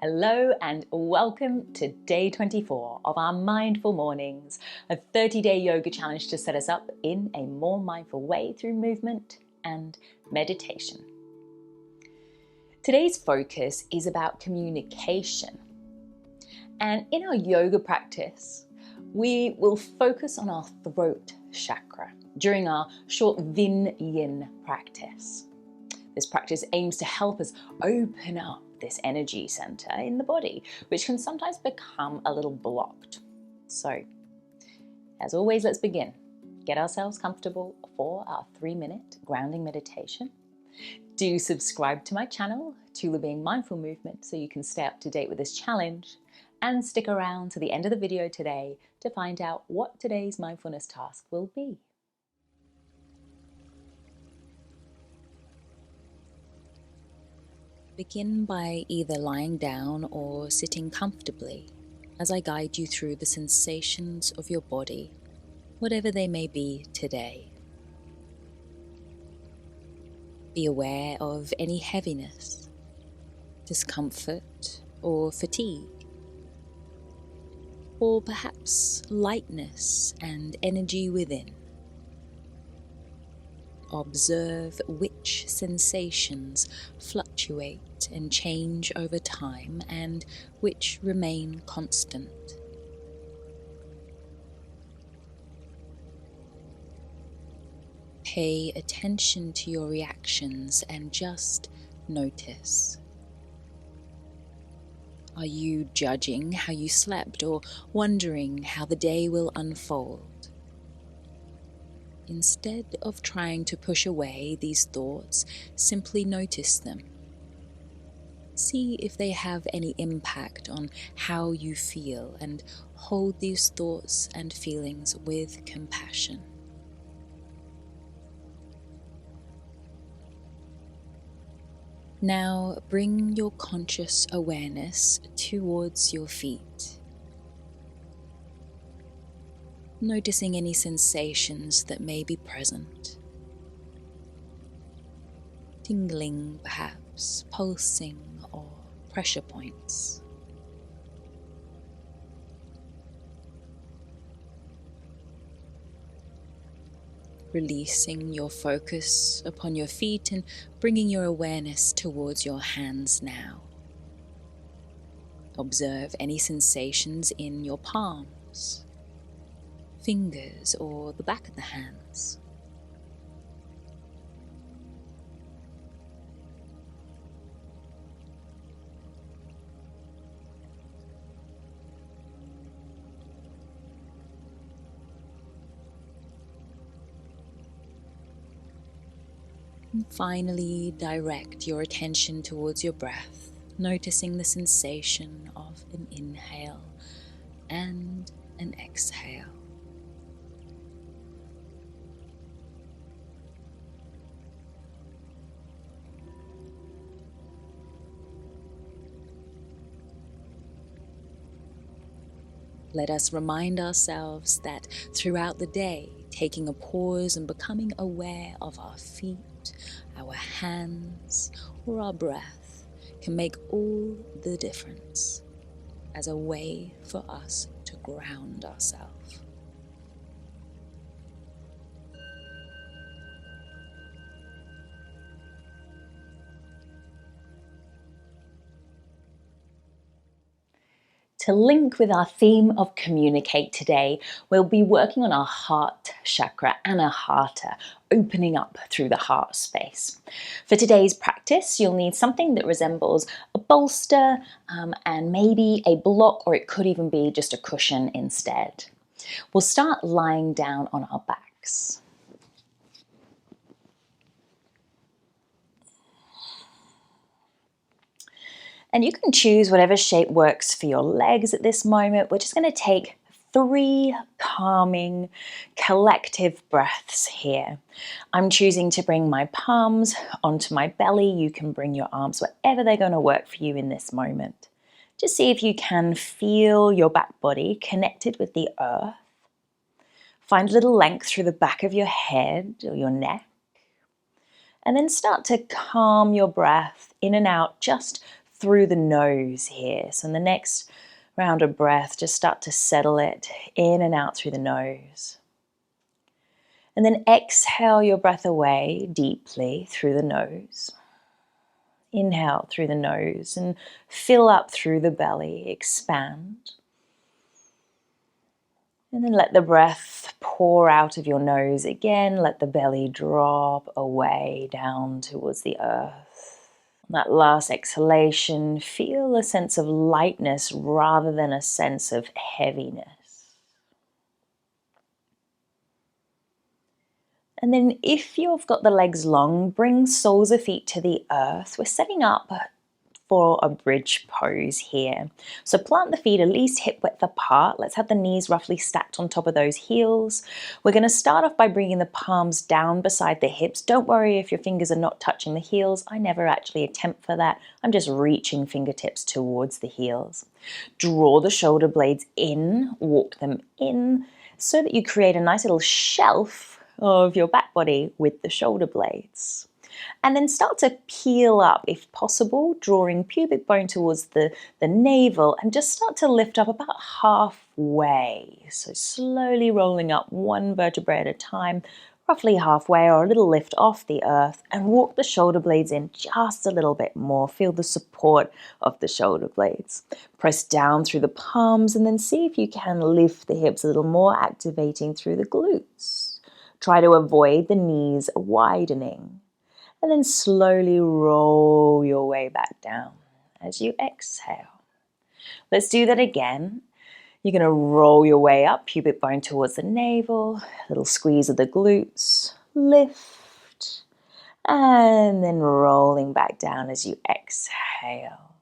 Hello and welcome to day 24 of our Mindful Mornings, a 30-day yoga challenge to set us up in a more mindful way through movement and meditation. Today's focus is about communication. And in our yoga practice, we will focus on our throat chakra during our short Yin practice. This practice aims to help us open up this energy center in the body, which can sometimes become a little blocked. So, as always, let's begin. Get ourselves comfortable for our 3-minute grounding meditation. Do subscribe to my channel, Tula Being Mindful Movement, so you can stay up to date with this challenge, and stick around to the end of the video today to find out what today's mindfulness task will be. Begin by either lying down or sitting comfortably as I guide you through the sensations of your body, whatever they may be today. Be aware of any heaviness, discomfort, or fatigue, or perhaps lightness and energy within. Observe which sensations fluctuate and change over time and which remain constant. Pay attention to your reactions and just notice. Are you judging how you slept or wondering how the day will unfold? Instead of trying to push away these thoughts, simply notice them. See if they have any impact on how you feel and hold these thoughts and feelings with compassion. Now bring your conscious awareness towards your feet. Noticing any sensations that may be present. Tingling perhaps, pulsing or pressure points. Releasing your focus upon your feet and bringing your awareness towards your hands now. Observe any sensations in your palms, fingers, or the back of the hands. And finally, direct your attention towards your breath, noticing the sensation of an inhale and an exhale. Let us remind ourselves that throughout the day, taking a pause and becoming aware of our feet, our hands, or our breath can make all the difference as a way for us to ground ourselves. To link with our theme of communicate today, we'll be working on our heart chakra, anahata, opening up through the heart space. For today's practice, you'll need something that resembles a bolster and maybe a block, or it could even be just a cushion instead. We'll start lying down on our backs. And you can choose whatever shape works for your legs at this moment. We're just going to take 3 calming, collective breaths here. I'm choosing to bring my palms onto my belly. You can bring your arms wherever they're going to work for you in this moment. Just see if you can feel your back body connected with the earth. Find a little length through the back of your head or your neck. And then start to calm your breath in and out just through the nose here. So in the next round of breath, just start to settle it in and out through the nose. And then exhale your breath away deeply through the nose. Inhale through the nose and fill up through the belly, expand. And then let the breath pour out of your nose again. Let the belly drop away down towards the earth. On that last exhalation, feel a sense of lightness rather than a sense of heaviness. And then if you've got the legs long, bring soles of feet to the earth. We're setting up for a bridge pose here. So plant the feet at least hip width apart. Let's have the knees roughly stacked on top of those heels. We're going to start off by bringing the palms down beside the hips. Don't worry if your fingers are not touching the heels. I never actually attempt for that. I'm just reaching fingertips towards the heels. Draw the shoulder blades in, walk them in so that you create a nice little shelf of your back body with the shoulder blades. And then start to peel up, if possible, drawing pubic bone towards the navel, and just start to lift up about halfway. So slowly rolling up one vertebrae at a time, roughly halfway or a little lift off the earth, and walk the shoulder blades in just a little bit more. Feel the support of the shoulder blades. Press down through the palms and then see if you can lift the hips a little more, activating through the glutes. Try to avoid the knees widening. And then slowly roll your way back down as you exhale. Let's do that again. You're going to roll your way up, pubic bone towards the navel, little squeeze of the glutes, lift, and then rolling back down as you exhale.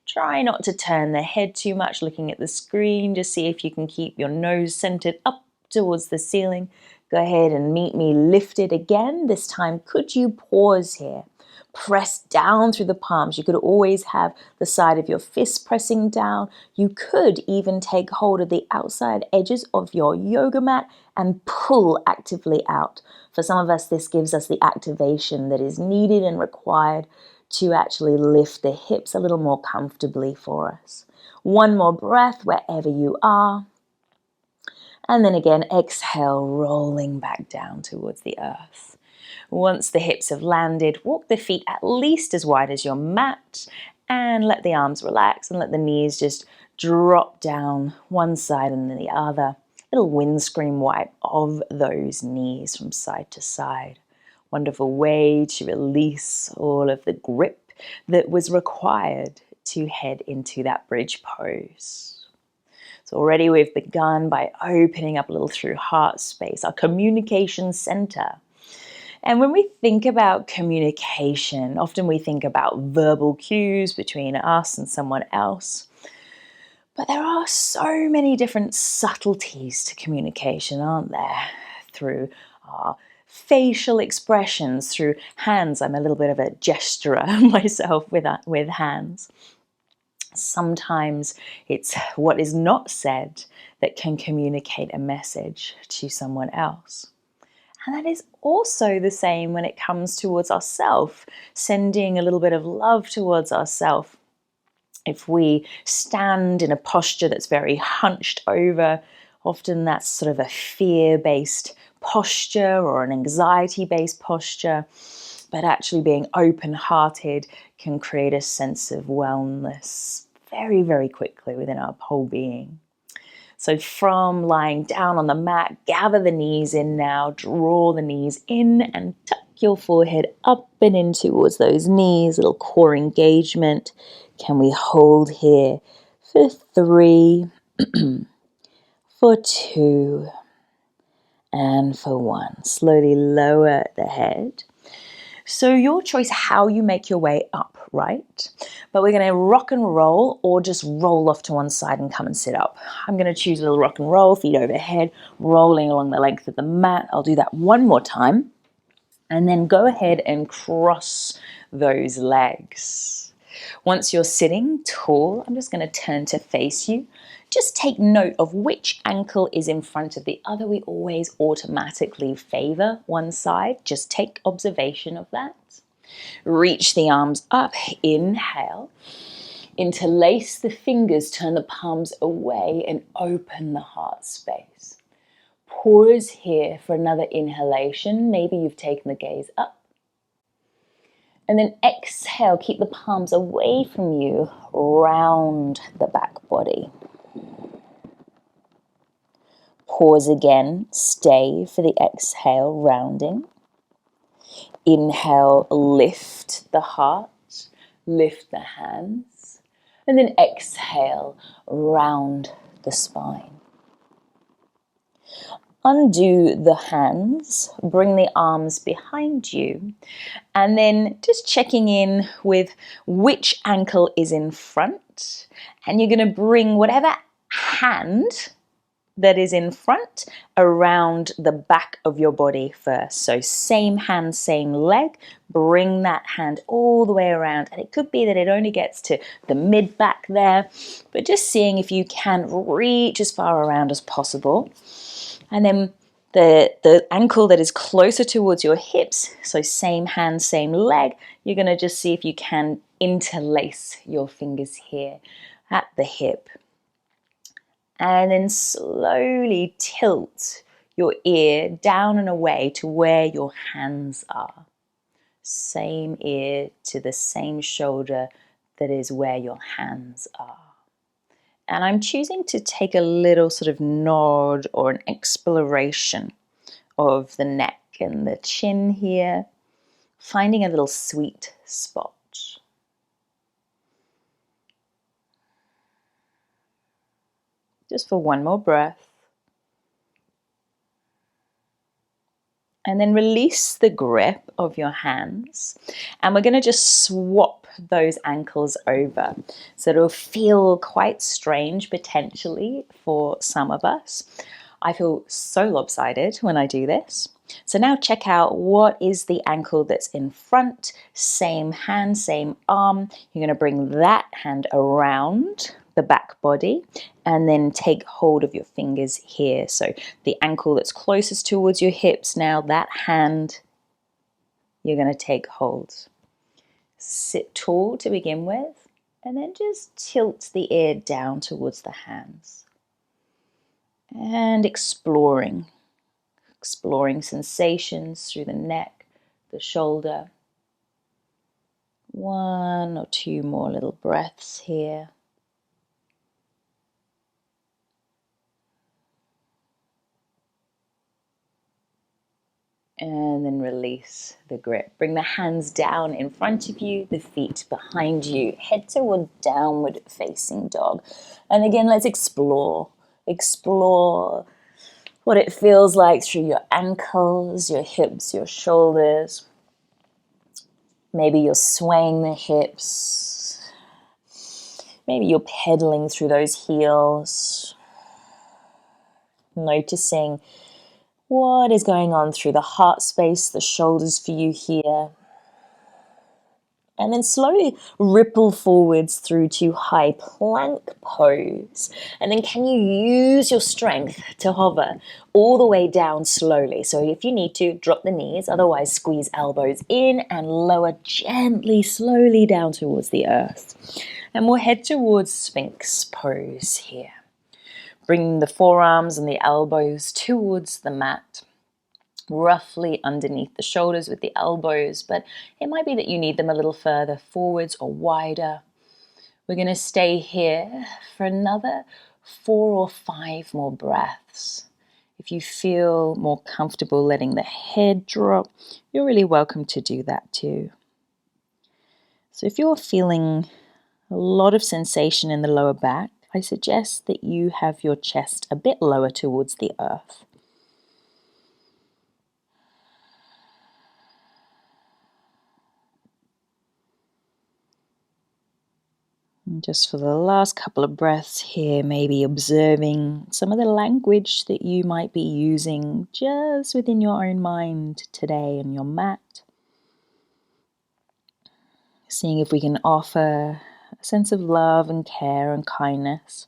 Try not to turn the head too much looking at the screen. Just see if you can keep your nose centered up towards the ceiling. Go ahead and meet me lifted again. This time, could you pause here? Press down through the palms. You could always have the side of your fist pressing down. You could even take hold of the outside edges of your yoga mat and pull actively out. For some of us, this gives us the activation that is needed and required to actually lift the hips a little more comfortably for us. One more breath wherever you are. And then again, exhale, rolling back down towards the earth. Once the hips have landed, walk the feet at least as wide as your mat and let the arms relax and let the knees just drop down one side and then the other. Little windscreen wipe of those knees from side to side. Wonderful way to release all of the grip that was required to head into that bridge pose. So already we've begun by opening up a little through heart space, our communication center. And when we think about communication, often we think about verbal cues between us and someone else. But there are so many different subtleties to communication, aren't there? Through our facial expressions, through hands. I'm a little bit of a gesturer myself with hands. Sometimes it's what is not said that can communicate a message to someone else. And that is also the same when it comes towards ourselves, sending a little bit of love towards ourselves. If we stand in a posture that's very hunched over, often that's sort of a fear-based posture or an anxiety-based posture, but actually being open-hearted can create a sense of wellness very, very quickly within our whole being. So from lying down on the mat, gather the knees in now, draw the knees in and tuck your forehead up and in towards those knees, little core engagement. Can we hold here for 3, for 2, and for 1. Slowly lower the head. So your choice how you make your way up, right? But we're going to rock and roll or just roll off to one side and come and sit up. I'm going to choose a little rock and roll, feet overhead, rolling along the length of the mat. I'll do that one more time. And then go ahead and cross those legs. Once you're sitting tall, I'm just going to turn to face you. Just take note of which ankle is in front of the other. We always automatically favor one side. Just take observation of that. Reach the arms up, inhale. Interlace the fingers, turn the palms away and open the heart space. Pause here for another inhalation. Maybe you've taken the gaze up. And then exhale, keep the palms away from you, round the back body. Pause again, stay for the exhale, rounding. Inhale, lift the heart, lift the hands. And then exhale, round the spine. Undo the hands, bring the arms behind you, and then just checking in with which ankle is in front. And you're going to bring whatever hand that is in front around the back of your body first. So same hand, same leg, bring that hand all the way around. And it could be that it only gets to the mid back there, but just seeing if you can reach as far around as possible. And then the ankle that is closer towards your hips, so same hand, same leg, you're going to just see if you can interlace your fingers here at the hip. And then slowly tilt your ear down and away to where your hands are. Same ear to the same shoulder that is where your hands are. And I'm choosing to take a little sort of nod or an exploration of the neck and the chin here, finding a little sweet spot. Just for one more breath. And then release the grip of your hands. And we're going to just swap those ankles over. So it'll feel quite strange potentially for some of us. I feel so lopsided when I do this. So now check out what is the ankle that's in front. Same hand, same arm. You're going to bring that hand around the back body and then take hold of your fingers here. So the ankle that's closest towards your hips, now that hand you're going to take hold. Sit tall to begin with and then just tilt the ear down towards the hands. And exploring sensations through the neck, the shoulder. One or two more little breaths here. And then release the grip. Bring the hands down in front of you, the feet behind you. Head toward downward facing dog. And again, let's explore. Explore what it feels like through your ankles, your hips, your shoulders. Maybe you're swaying the hips. Maybe you're pedaling through those heels. Noticing what is going on through the heart space, the shoulders for you here. And then slowly ripple forwards through to high plank pose. And then can you use your strength to hover all the way down slowly? So if you need to, drop the knees, otherwise squeeze elbows in and lower gently, slowly down towards the earth. And we'll head towards Sphinx pose here. Bring the forearms and the elbows towards the mat, roughly underneath the shoulders with the elbows, but it might be that you need them a little further forwards or wider. We're going to stay here for another 4 or 5 more breaths. If you feel more comfortable letting the head drop, you're really welcome to do that too. So if you're feeling a lot of sensation in the lower back, I suggest that you have your chest a bit lower towards the earth. And just for the last couple of breaths here, maybe observing some of the language that you might be using just within your own mind today on your mat. Seeing if we can offer a sense of love and care and kindness,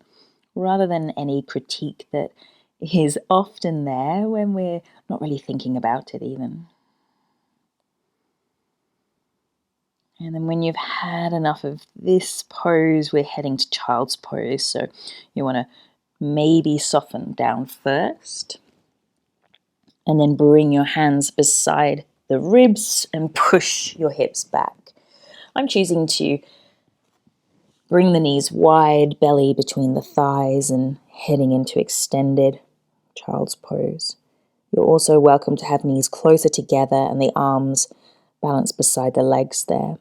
rather than any critique that is often there when we're not really thinking about it even. And then when you've had enough of this pose, we're heading to child's pose. So you want to maybe soften down first. And then bring your hands beside the ribs and push your hips back. I'm choosing to bring the knees wide, belly between the thighs, and heading into extended child's pose. You're also welcome to have knees closer together and the arms balanced beside the legs there.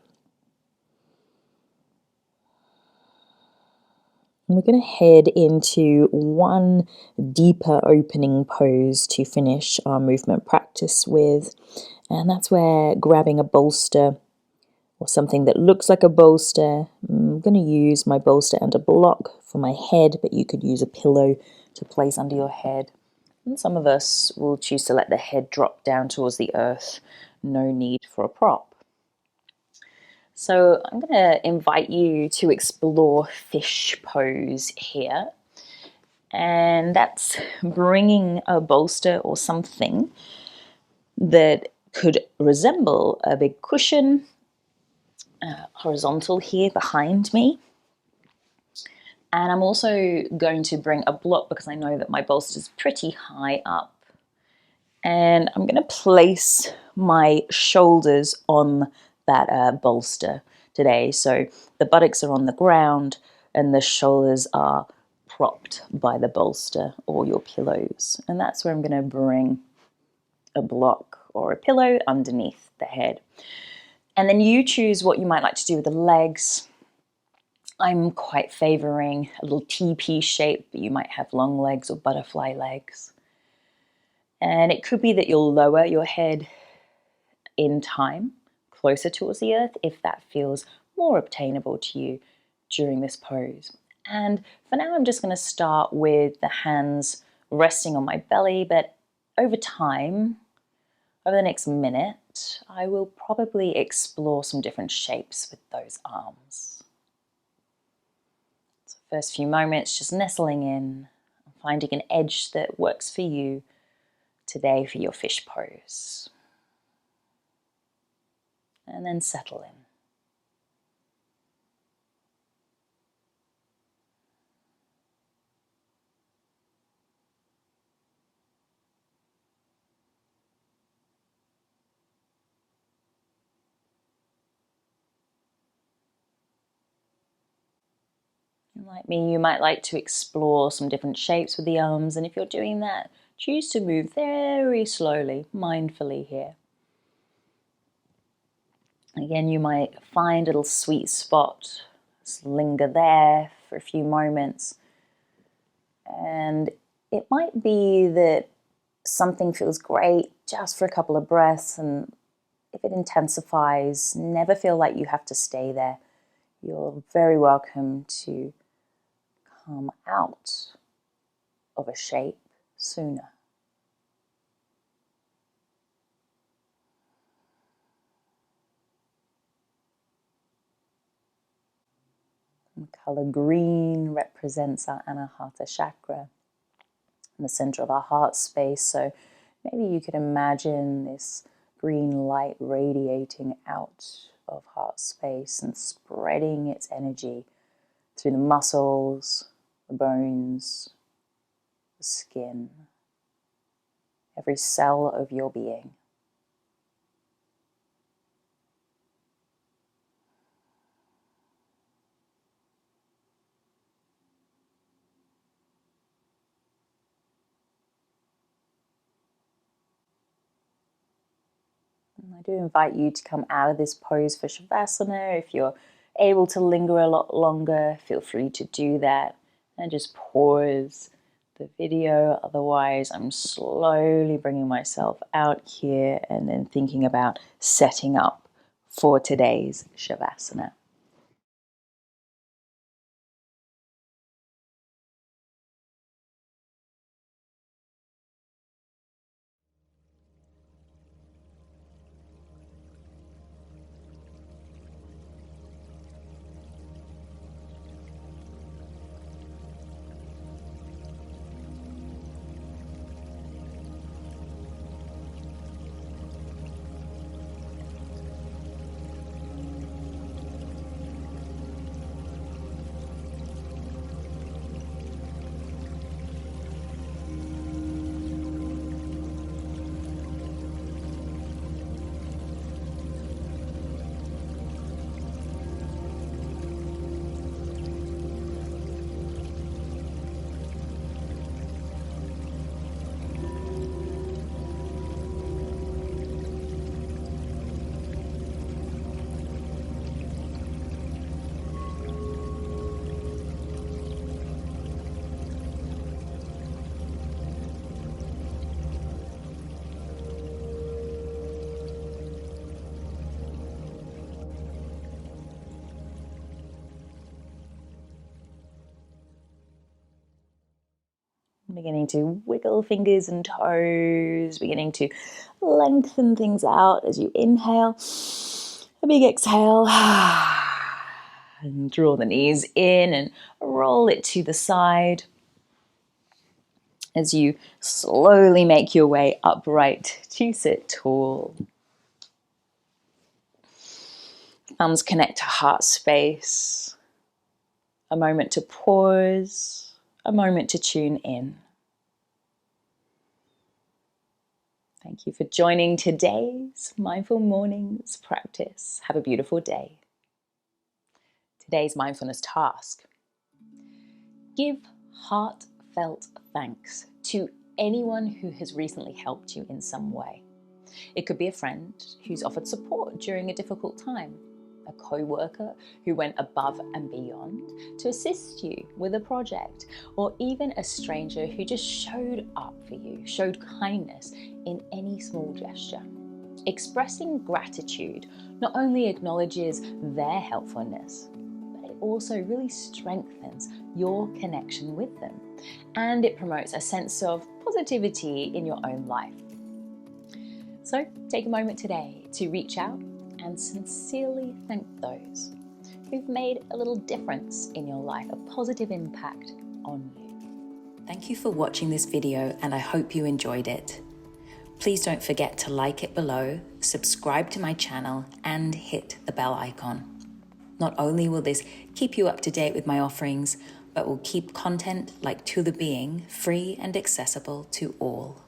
And we're going to head into one deeper opening pose to finish our movement practice with. And that's where grabbing a bolster or something that looks like a bolster. I'm going to use my bolster and a block for my head, but you could use a pillow to place under your head. And some of us will choose to let the head drop down towards the earth. No need for a prop. So I'm going to invite you to explore fish pose here. And that's bringing a bolster or something that could resemble a big cushion horizontal here behind me. And I'm also going to bring a block because I know that my bolster is pretty high up. And I'm going to place my shoulders on that bolster today. So the buttocks are on the ground and the shoulders are propped by the bolster or your pillows. And that's where I'm going to bring a block or a pillow underneath the head. And then you choose what you might like to do with the legs. I'm quite favoring a little TP shape, but you might have long legs or butterfly legs. And it could be that you'll lower your head in time, closer towards the earth, if that feels more obtainable to you during this pose. And for now, I'm just going to start with the hands resting on my belly, but over time, over the next minute, I will probably explore some different shapes with those arms. So first few moments, just nestling in, finding an edge that works for you today for your fish pose. And then settle in. Like me, you might like to explore some different shapes with the arms, and if you're doing that, choose to move very slowly, mindfully here. Again, you might find a little sweet spot, just linger there for a few moments, and it might be that something feels great just for a couple of breaths, and if it intensifies, never feel like you have to stay there. You're very welcome to come out of a shape sooner. The color green represents our Anahata chakra in the center of our heart space. So maybe you could imagine this green light radiating out of heart space and spreading its energy through the muscles, the bones, the skin, every cell of your being. And I do invite you to come out of this pose for Savasana. If you're able to linger a lot longer, feel free to do that and just pause the video. Otherwise, I'm slowly bringing myself out here and then thinking about setting up for today's Savasana. Beginning to wiggle fingers and toes, beginning to lengthen things out as you inhale. A big exhale. And draw the knees in and roll it to the side as you slowly make your way upright to sit tall. Thumbs connect to heart space. A moment to pause, a moment to tune in. Thank you for joining today's Mindful Mornings practice. Have a beautiful day. Today's mindfulness task. Give heartfelt thanks to anyone who has recently helped you in some way. It could be a friend who's offered support during a difficult time, a co-worker who went above and beyond to assist you with a project, or even a stranger who just showed up for you, showed kindness in any small gesture. Expressing gratitude not only acknowledges their helpfulness, but it also really strengthens your connection with them, and it promotes a sense of positivity in your own life. So take a moment today to reach out and sincerely thank those who've made a little difference in your life, a positive impact on you. Thank you for watching this video, and I hope you enjoyed it. Please don't forget to like it below, subscribe to my channel, and hit the bell icon. Not only will this keep you up to date with my offerings, but will keep content like To The Being free and accessible to all.